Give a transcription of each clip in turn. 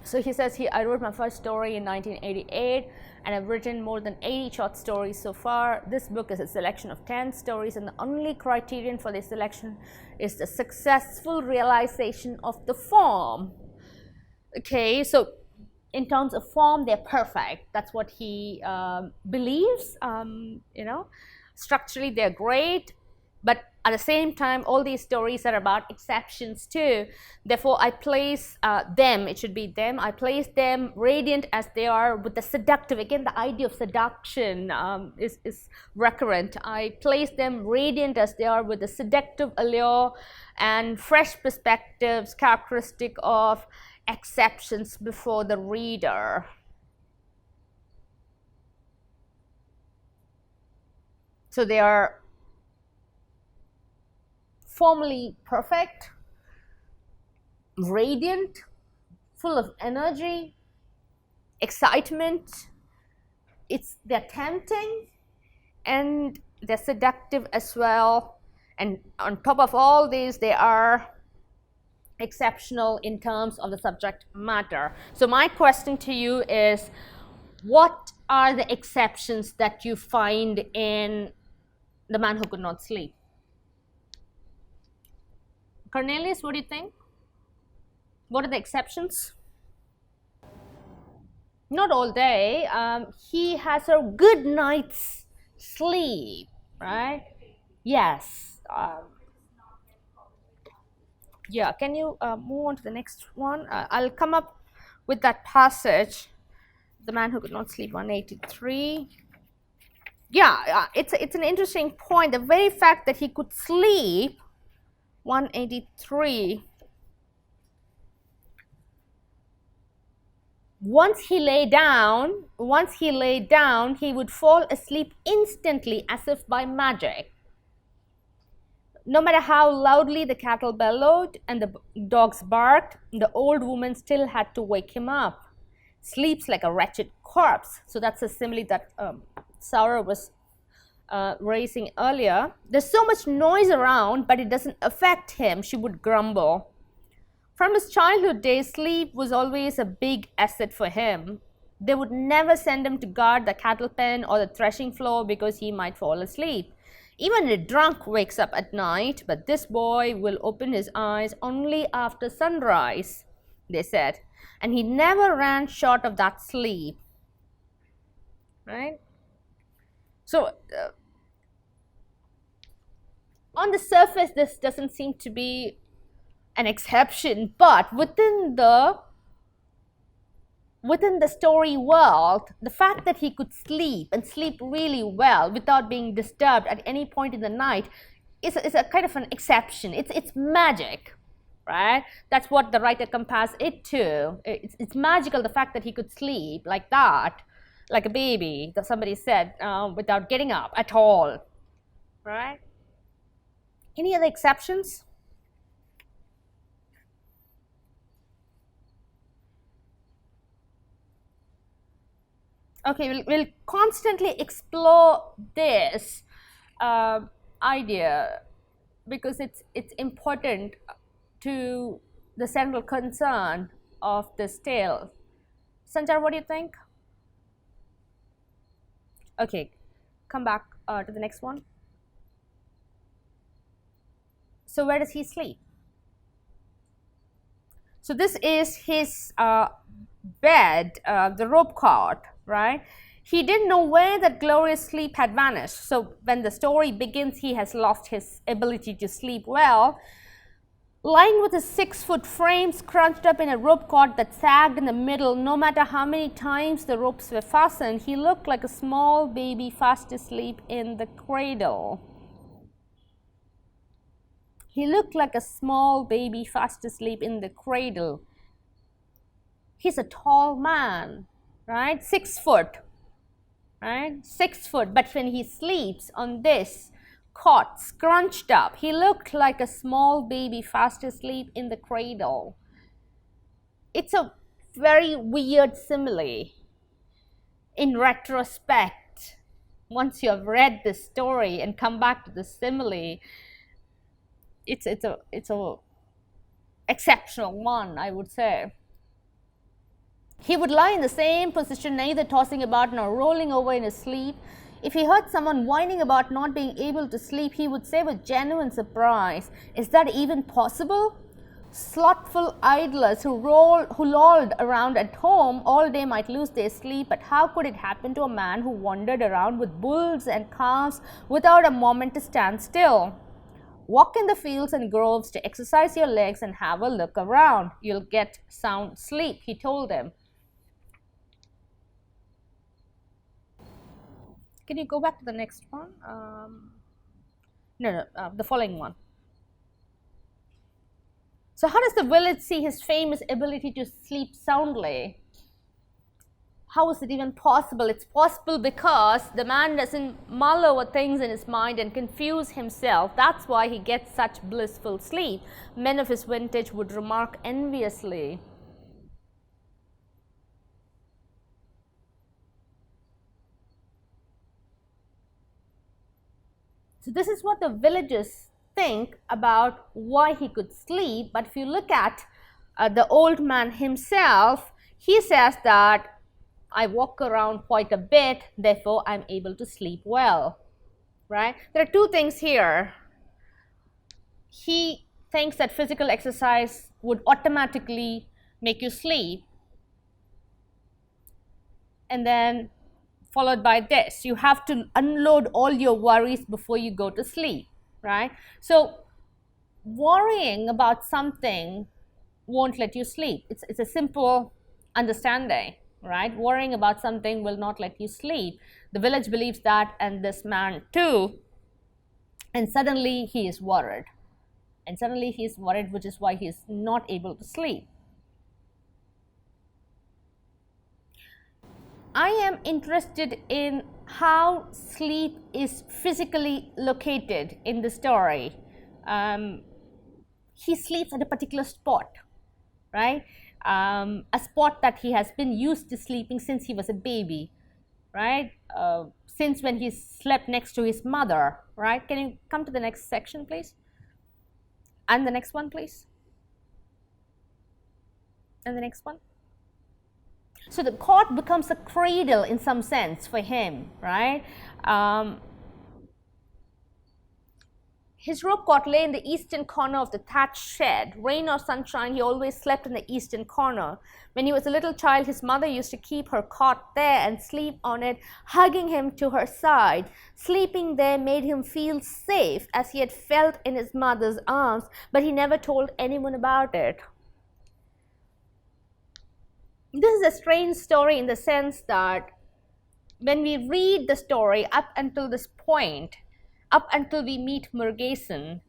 So he says, I wrote my first story in 1988, and I've written more than 80 short stories so far. This book is a selection of 10 stories, and the only criterion for this selection is the successful realization of the form. Okay, so in terms of form, they're perfect. That's what he believes. You know, structurally they're great, but at the same time, all these stories are about exceptions too. Therefore, I place them, it should be them, I place them radiant as they are with the seductive, again the idea of seduction is recurrent. I place them radiant as they are with the seductive allure and fresh perspectives characteristic of exceptions before the reader. So they are formally perfect, radiant, full of energy, excitement. They're tempting and they're seductive as well. And on top of all these, they are exceptional in terms of the subject matter. So my question to you is, what are the exceptions that you find in The Man Who Could Not Sleep? Cornelius, what do you think? What are the exceptions? Not all day. He has a good night's sleep, right? Yes. Yeah, can you move on to the next one? I'll come up with that passage. The Man Who Could Not Sleep, 183. Yeah, it's an interesting point. The very fact that he could sleep, 183. Once he lay down, he would fall asleep instantly as if by magic. No matter how loudly the cattle bellowed and the dogs barked, the old woman still had to wake him up. Sleeps like a wretched corpse. So that's a simile that Saura was raising earlier. There's so much noise around, but it doesn't affect him, she would grumble. From his childhood days, sleep was always a big asset for him. They would never send him to guard the cattle pen or the threshing floor because he might fall asleep. Even a drunk wakes up at night, but this boy will open his eyes only after sunrise, they said. And he never ran short of that sleep. Right? So, on the surface, this doesn't seem to be an exception, but within the story world, the fact that he could sleep and sleep really well without being disturbed at any point in the night is a kind of an exception. It's magic, right? That's what the writer compares it to. It's magical, the fact that he could sleep like that, like a baby, that somebody said, without getting up at all, right? Any other exceptions? Okay, we'll constantly explore this idea because it's important to the central concern of this tale. Sanjar, what do you think? Okay, come back to the next one. So where does he sleep? So this is his bed, the rope cot, right? He didn't know where that glorious sleep had vanished. So when the story begins, he has lost his ability to sleep well. Lying with his 6-foot frame scrunched up in a rope cord that sagged in the middle, no matter how many times the ropes were fastened, he looked like a small baby fast asleep in the cradle. He looked like a small baby fast asleep in the cradle. He's a tall man, right? 6 foot, right? 6 foot, but when he sleeps on this cot, scrunched up, he looked like a small baby fast asleep in the cradle. It's a very weird simile. In retrospect, once you have read this story and come back to the simile, it's a exceptional one, I would say. He would lie in the same position, neither tossing about nor rolling over in his sleep. If he heard someone whining about not being able to sleep, he would say with genuine surprise, "Is that even possible?" Slothful idlers who lolled around at home all day might lose their sleep, but how could it happen to a man who wandered around with bulls and calves without a moment to stand still? Walk in the fields and groves to exercise your legs and have a look around. You'll get sound sleep, he told them. Can you go back to the next one? The following one. So how does the village see his famous ability to sleep soundly? How is it even possible? It's possible because the man doesn't mull over things in his mind and confuse himself. That's why he gets such blissful sleep. Men of his vintage would remark enviously. So this is what the villagers think about why he could sleep. But if you look at the old man himself, he says that I walk around quite a bit, therefore I'm able to sleep well, right? There are two things here. He thinks that physical exercise would automatically make you sleep, and then followed by this, you have to unload all your worries before you go to sleep, right? So worrying about something won't let you sleep. It's a simple understanding, right? Worrying about something will not let you sleep. The village believes that, and this man too. And suddenly he is worried. Which is why he is not able to sleep. I am interested in how sleep is physically located in the story. He sleeps at a particular spot, right? A spot that he has been used to sleeping since he was a baby, right? Since when he slept next to his mother, right? Can you come to the next section, please? And the next one, please. And the next one. So the cot becomes a cradle in some sense for him, right? His rope cot lay in the eastern corner of the thatched shed. Rain or sunshine, he always slept in the eastern corner. When he was a little child, his mother used to keep her cot there and sleep on it, hugging him to her side. Sleeping there made him feel safe, as he had felt in his mother's arms, but he never told anyone about it. This is a strange story in the sense that when we read the story up until this point, up until we meet Murgason,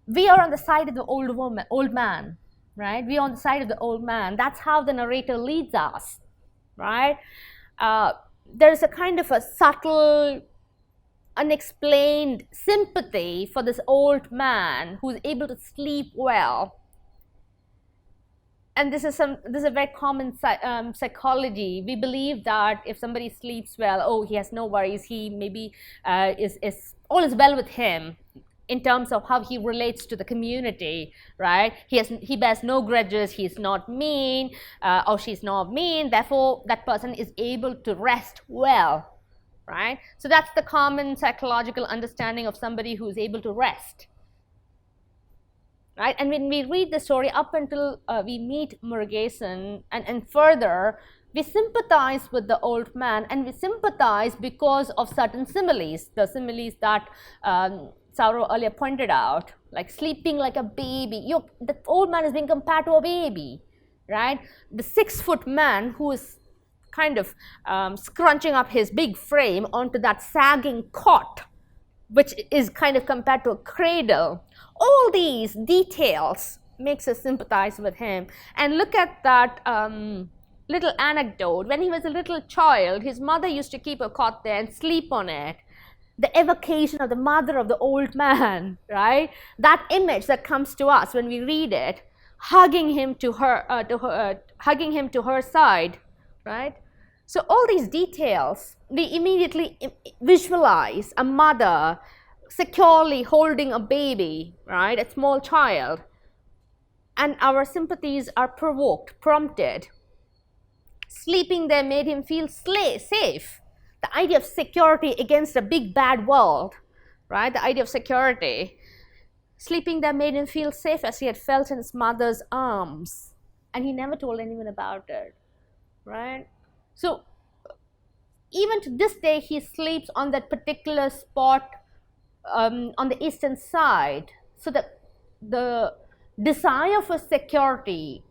we are on the side of the old man, right? We are on the side of the old man. That's how the narrator leads us, right? There is a kind of a subtle, unexplained sympathy for this old man who is able to sleep well. And this is a very common psychology. We believe that if somebody sleeps well, oh, he has no worries. He maybe is all is well with him in terms of how he relates to the community, right? He bears no grudges. He's not mean, or she's not mean. Therefore, that person is able to rest well, right? So that's the common psychological understanding of somebody who is able to rest. Right? And when we read the story up until we meet Murgason and further, we sympathize with the old man, and we sympathize because of certain similes, the similes that Sauro earlier pointed out, like sleeping like a baby. The old man is being compared to a baby, right? The 6-foot man who is kind of scrunching up his big frame onto that sagging cot, which is kind of compared to a cradle. All these details makes us sympathize with him. And look at that little anecdote. When he was a little child, his mother used to keep a cot there and sleep on it. The evocation of the mother of the old man, right? That image that comes to us when we read it, hugging him to her side, right? So all these details, we immediately visualize a mother securely holding a baby, right, a small child, and our sympathies are prompted. Sleeping there made him feel safe. The idea of security against a big bad world, right? The idea of security. Sleeping there made him feel safe as he had felt in his mother's arms. And he never told anyone about it, right? So even to this day, he sleeps on that particular spot on the eastern side. So the desire for security,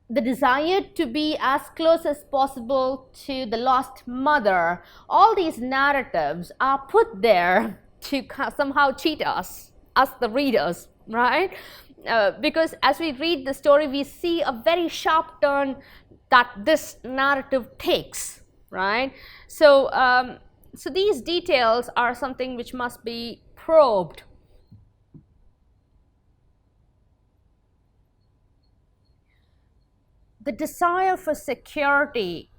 the desire to be as close as possible to the lost mother, all these narratives are put there to somehow cheat us the readers, right? Because as we read the story, we see a very sharp turn that this narrative takes, right? So, so these details are something which must be probed. The desire for security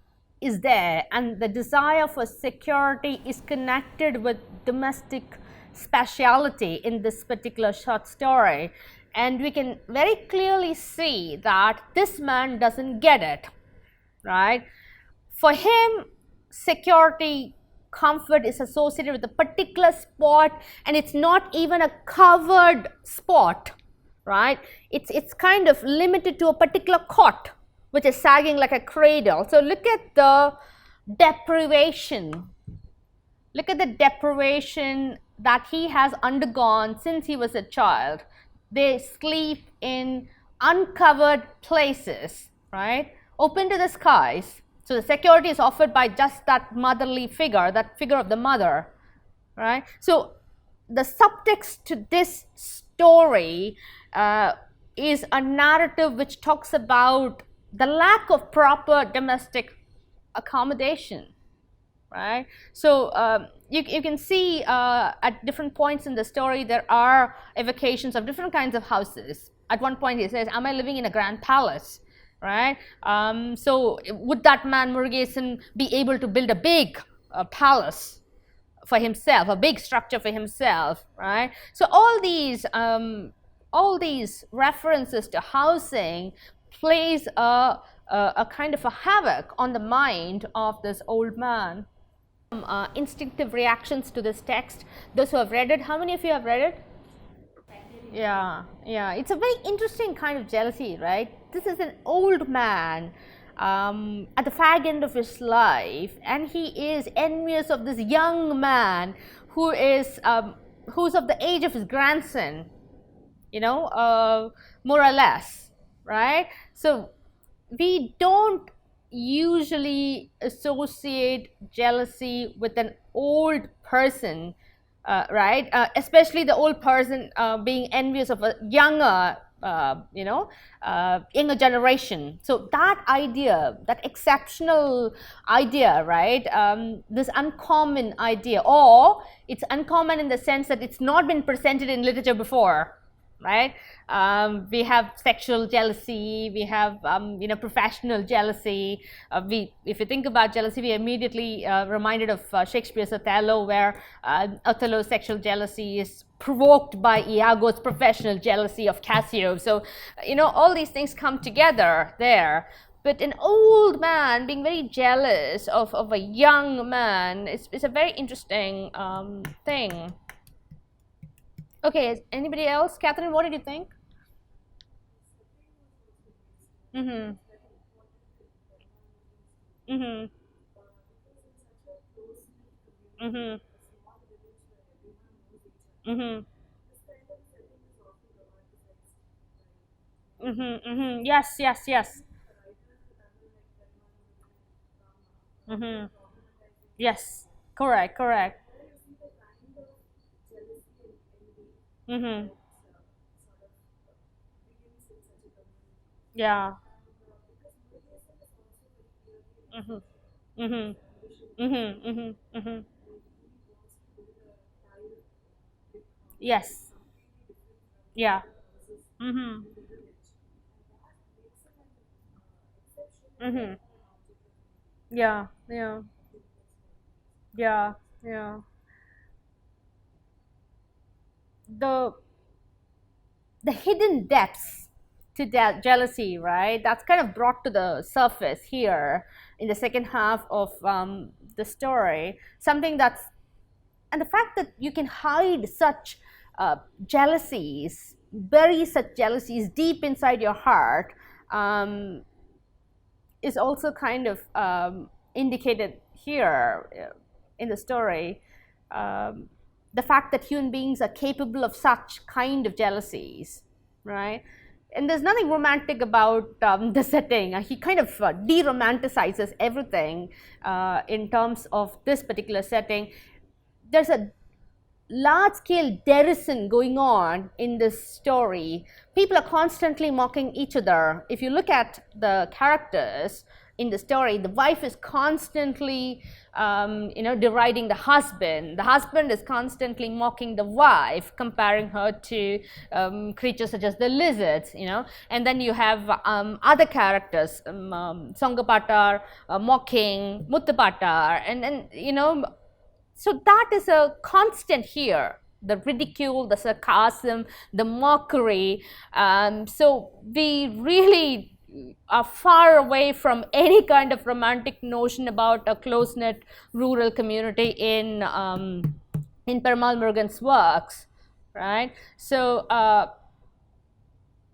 is there, and the desire for security is connected with domestic speciality in this particular short story. And we can very clearly see that this man doesn't get it, right? For him, security, comfort is associated with a particular spot, and it's not even a covered spot, right? It's kind of limited to a particular cot, which is sagging like a cradle. So look at the deprivation. Look at the deprivation that he has undergone since he was a child. They sleep in uncovered places, right? Open to the skies. So the security is offered by just that motherly figure, that figure of the mother, right? So the subtext to this story is a narrative which talks about the lack of proper domestic accommodation, right? So you can see at different points in the story there are evocations of different kinds of houses. At one point he says, am I living in a grand palace, right? So would that man Murugesan be able to build a big palace for himself, a big structure for himself, right? So all these references to housing plays a kind of a havoc on the mind of this old man. Instinctive reactions to this text. Those who have read it, how many of you have read it? Yeah, it's a very interesting kind of jealousy, right? This is an old man at the fag end of his life, and he is envious of this young man who is who's of the age of his grandson, you know, more or less, right? So we don't usually associate jealousy with an old person, right? Especially the old person being envious of a younger, younger generation. So that idea, that exceptional idea, right? This uncommon idea, or it's uncommon in the sense that it's not been presented in literature before, right? We have sexual jealousy, we have professional jealousy. If you think about jealousy, we are immediately reminded of Shakespeare's Othello, where Othello's sexual jealousy is provoked by Iago's professional jealousy of Cassio. So all these things come together there. But an old man being very jealous of a young man is a very interesting thing. Okay, anybody else? Catherine, what did you think? Mm-hmm. Mm-hmm. Mm-hmm. Mm-hmm. Mm-hmm. Mm-hmm. Yes, yes, yes. Mm-hmm. Yes. Correct, correct. Mm-hmm. Yeah. Mm-hmm. Mm-hmm. Mm-hmm. Mm-hmm. Mm-hmm. Yes. Yeah. Mm-hmm. Mm-hmm. Yeah. Yeah. Yeah. Yeah. The hidden depths to jealousy, right? That's kind of brought to the surface here in the second half of the story. Something that's, and the fact that you can hide such jealousies, bury such jealousies deep inside your heart, is also kind of indicated here in the story. The fact that human beings are capable of such kind of jealousies, right? And there's nothing romantic about the setting. He kind of de-romanticizes everything in terms of this particular setting. There's a large-scale derision going on in this story. People are constantly mocking each other. If you look at the characters in the story, the wife is constantly deriding the husband. The husband is constantly mocking the wife, comparing her to creatures such as the lizards, and then you have other characters, Songapatar mocking Muthupatar, and so that is a constant here, the ridicule, the sarcasm, the mockery. So we really are far away from any kind of romantic notion about a close-knit rural community in Perumal Murugan's works, right? So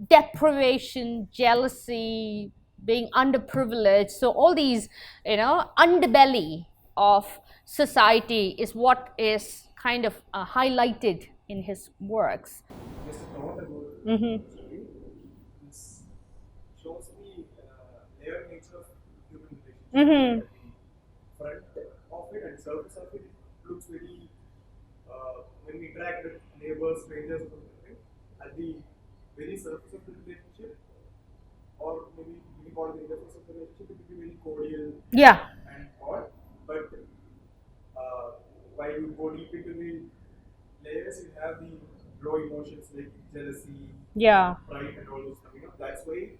deprivation, jealousy, being underprivileged, so all these, underbelly of society is what is kind of highlighted in his works. Just a note about history. This shows the layered nature of human relationship. The front of it and surface of it looks very, when we interact with neighbors, strangers, or something, at the very surface of the relationship, or maybe we call it the interface of the relationship, it will be very cordial and odd. But while you go deep into the layers, you have the raw emotions like jealousy, pride, and all those coming up. That's why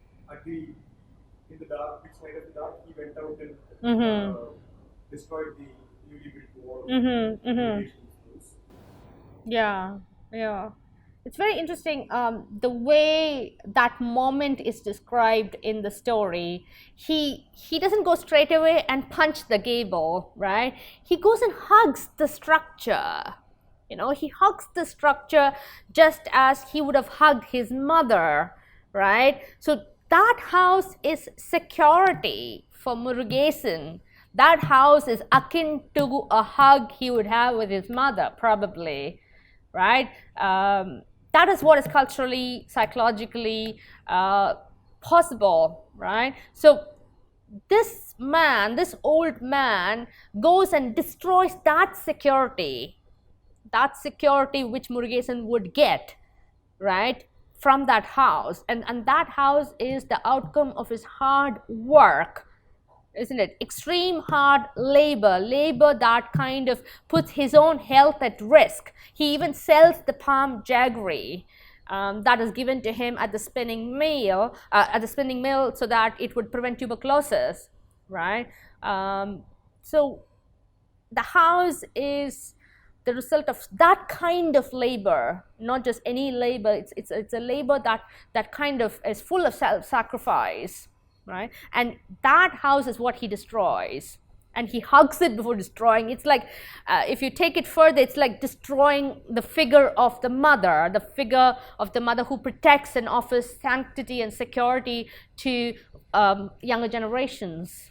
in the dark, which side of the dark, he went out and destroyed the newly built wall. Yeah. It's very interesting, the way that moment is described in the story. He doesn't go straight away and punch the gable, right? He goes and hugs the structure. He hugs the structure just as he would have hugged his mother, right? So that house is security for Murugesan. That house is akin to a hug he would have with his mother, probably, right? That is what is culturally, psychologically possible, right? So this old man goes and destroys that security which Murugesan would get, right, from that house. And that house is the outcome of his hard work, isn't it? Extreme hard labor that kind of puts his own health at risk. He even sells the palm jaggery that is given to him at the spinning mill, so that it would prevent tuberculosis, right? So the house is the result of that kind of labor, not just any labor. It's a labor that kind of is full of self-sacrifice, right? And that house is what he destroys, and he hugs it before destroying. It's like, if you take it further, it's like destroying the figure of the mother who protects and offers sanctity and security to younger generations.